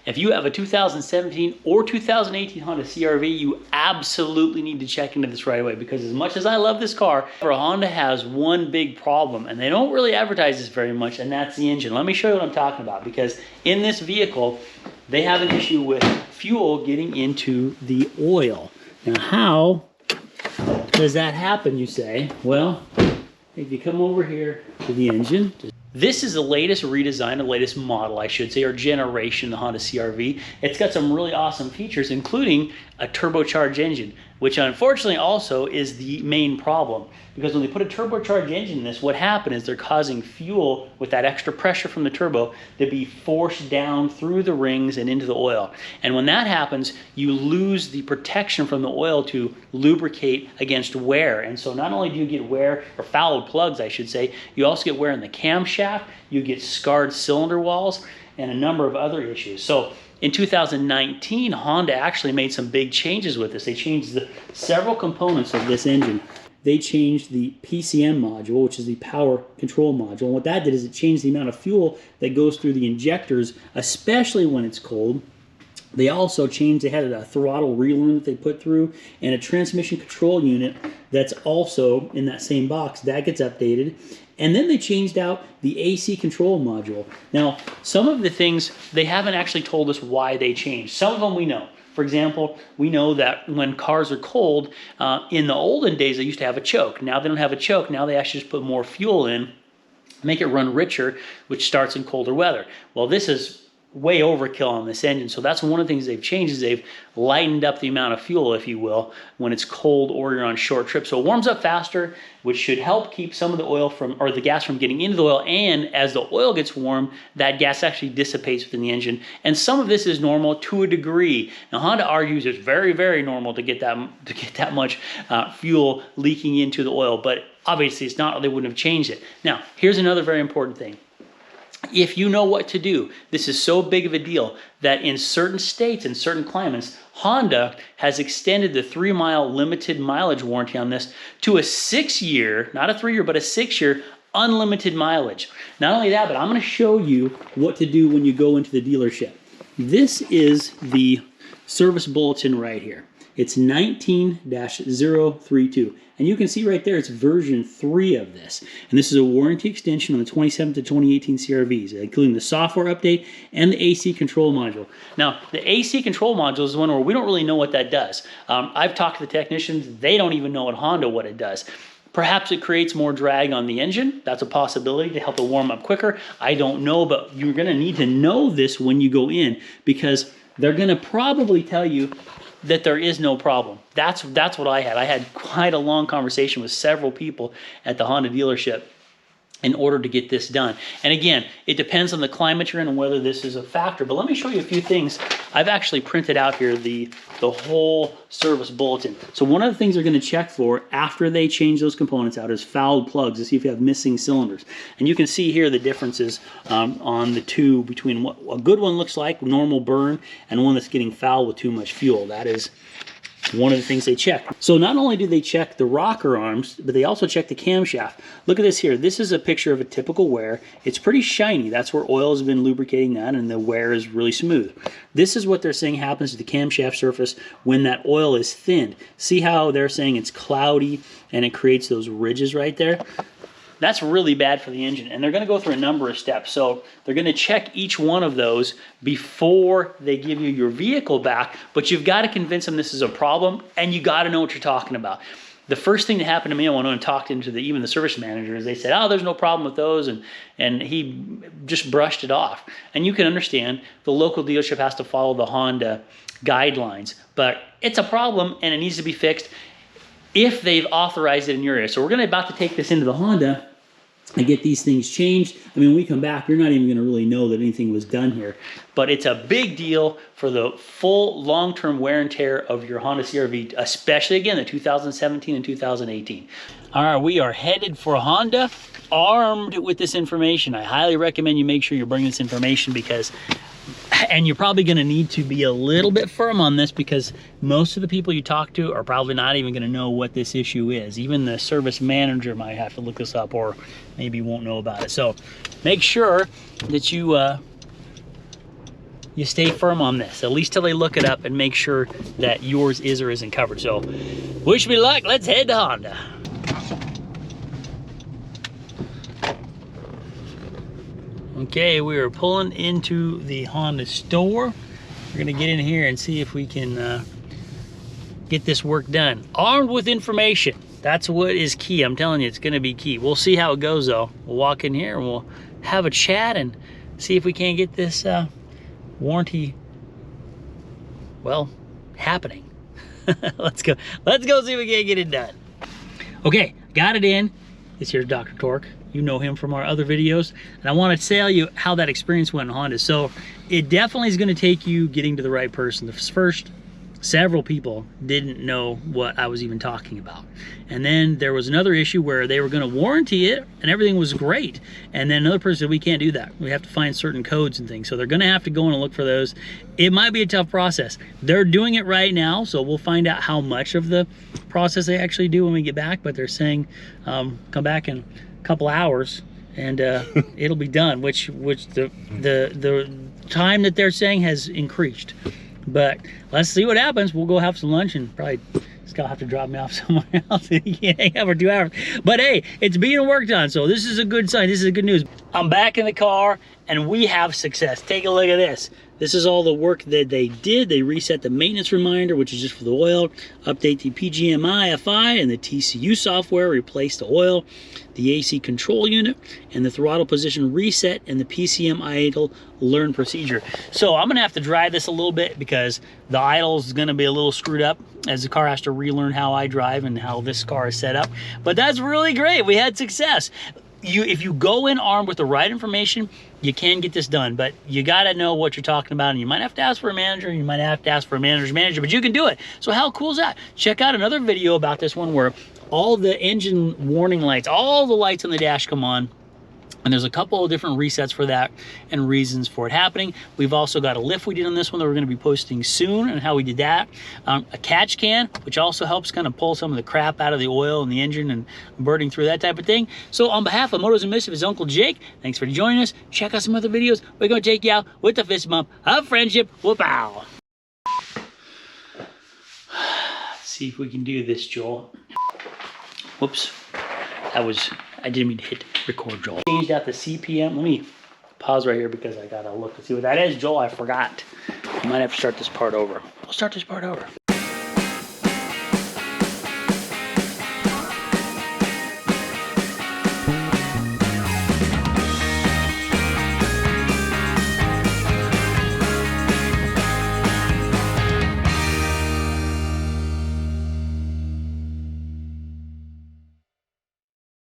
If you have a 2017 or 2018 Honda CRV, you absolutely need to check into this right away, because as much as I love this car, Honda has one big problem, and they don't really advertise this very much, and that's the engine. Let me show you what I'm talking about, because in this vehicle, they have an issue with fuel getting into the oil. Now, how does that happen, you say? Well, if you come over here to the engine, this is the latest redesign, the latest model, I should say, or generation of the Honda CRV. It's got some really awesome features, including a turbocharged engine, which unfortunately also is the main problem. Because when they put a turbocharged engine in this, what happened is they're causing fuel with that extra pressure from the turbo to be forced down through the rings and into the oil. And when that happens, you lose the protection from the oil to lubricate against wear. And so not only do you get wear, or fouled plugs, I should say, you also get wear in the camshaft, you get scarred cylinder walls, and a number of other issues. So in 2019, Honda actually made some big changes with this. They changed several components of this engine. They changed the PCM module, which is the power control module. And what that did is it changed the amount of fuel that goes through the injectors, especially when it's cold. They also changed, they had a throttle relearn that they put through, and a transmission control unit that's also in that same box. That gets updated. And then they changed out the AC control module. Now, some of the things, they haven't actually told us why they changed. Some of them we know. For example, we know that when cars are cold, in the olden days, they used to have a choke. Now they don't have a choke. Now they actually just put more fuel in, make it run richer, which starts in colder weather. Well, this is way overkill on this engine. So that's one of the things they've changed, is they've lightened up the amount of fuel, if you will, when it's cold or you're on short trips. So it warms up faster, which should help keep some of the oil from, or the gas from getting into the oil. And as the oil gets warm, that gas actually dissipates within the engine. And some of this is normal to a degree. Now, Honda argues it's very, very normal to get that much fuel leaking into the oil, but obviously it's not, or they wouldn't have changed it. Now, here's another very important thing. If you know what to do, this is so big of a deal that in certain states and certain climates, Honda has extended the 3-mile limited mileage warranty on this to a 6-year, not a 3-year, but a 6-year unlimited mileage. Not only that, but I'm going to show you what to do when you go into the dealership. This is the service bulletin right here. It's 19-032. And you can see right there, it's version 3 of this. And this is a warranty extension on the 2017 to 2018 CRVs, including the software update and the AC control module. Now, the AC control module is the one where we don't really know what that does. I've talked to the technicians. They don't even know at Honda what it does. Perhaps it creates more drag on the engine. That's a possibility to help it warm up quicker. I don't know, but you're going to need to know this when you go in, because they're going to probably tell you that there is no problem. That's what I had. I had quite a long conversation with several people at the Honda dealership in order to get this done. And again, it depends on the climate you're in and whether this is a factor. But let me show you a few things. I've actually printed out here the whole service bulletin. So one of the things they're going to check for after they change those components out is fouled plugs, to see if you have missing cylinders. And you can see here the differences on the two between what a good one looks like, normal burn, and one that's getting foul with too much fuel. That is one of the things they check. So not only do they check the rocker arms, but they also check the camshaft. Look at this here. This is a picture of a typical wear. It's pretty shiny. That's where oil has been lubricating that, and the wear is really smooth. This is what they're saying happens to the camshaft surface when that oil is thinned. See how they're saying it's cloudy and it creates those ridges right there? That's really bad for the engine, and they're going to go through a number of steps. So they're going to check each one of those before they give you your vehicle back, but you've got to convince them this is a problem, and you got to know what you're talking about. The first thing that happened to me when I talked into even the service manager is they said, oh, there's no problem with those, and he just brushed it off. And you can understand the local dealership has to follow the Honda guidelines, but it's a problem and it needs to be fixed if they've authorized it in your area. So we're about to take this into the Honda and get these things changed. I mean, when we come back, you're not even going to really know that anything was done here. But it's a big deal for the full long-term wear and tear of your Honda CRV, especially, again, the 2017 and 2018. All right, we are headed for Honda, armed with this information. I highly recommend you make sure you bring this information, because and you're probably going to need to be a little bit firm on this, because most of the people you talk to are probably not even going to know what this issue is. Even the service manager might have to look this up, or maybe won't know about it. So make sure that you you stay firm on this, at least till they look it up and make sure that yours is or isn't covered. So wish me luck. Let's head to Honda. Okay, we are pulling into the Honda store. We're gonna get in here and see if we can get this work done. Armed with information. That's what is key. I'm telling you, it's gonna be key. We'll see how it goes though. We'll walk in here and we'll have a chat and see if we can't get this warranty, well, happening. Let's go see if we can't get it done. Okay, got it in. This here's Dr. Torque. You know him from our other videos. And I want to tell you how that experience went in Honda. So it definitely is going to take you getting to the right person. The first several people didn't know what I was even talking about. And then there was another issue where they were going to warranty it and everything was great. And then another person said, we can't do that. We have to find certain codes and things. So they're going to have to go in and look for those. It might be a tough process. They're doing it right now. So we'll find out how much of the process they actually do when we get back. But they're saying, come back in a couple hours and it'll be done, which the time that they're saying has increased. But let's see what happens. We'll go have some lunch and probably Scott will have to drop me off somewhere else. He can't hang out for 2 hours. But hey, it's being worked on, so this is a good sign. This is good news. I'm back in the car and we have success. Take a look at this. This is all the work that they did. They reset the maintenance reminder, which is just for the oil, update the PGM-IFI and the TCU software, replace the oil, the AC control unit, and the throttle position reset, and the PCM idle learn procedure. So I'm gonna have to drive this a little bit because the idle is gonna be a little screwed up as the car has to relearn how I drive and how this car is set up. But that's really great. We had success. If you go in armed with the right information, you can get this done, but you gotta know what you're talking about, and you might have to ask for a manager, you might have to ask for a manager's manager, but you can do it. So how cool is that? Check out another video about this one where all the engine warning lights, all the lights on the dash come on, and there's a couple of different resets for that and reasons for it happening. We've also got a lift we did on this one that we're gonna be posting soon and how we did that. A catch can, which also helps kind of pull some of the crap out of the oil and the engine and burning through that type of thing. So on behalf of Motos and Mischief, is Uncle Jake. Thanks for joining us. Check out some other videos. We're gonna take you out with the fist bump of friendship. Whoop-ow. See if we can do this, Joel. Whoops, I didn't mean to hit record, Joel. Changed out the CPM. Let me pause right here because I gotta look to see what that is. Joel, I forgot. I might have to start this part over. We'll start this part over.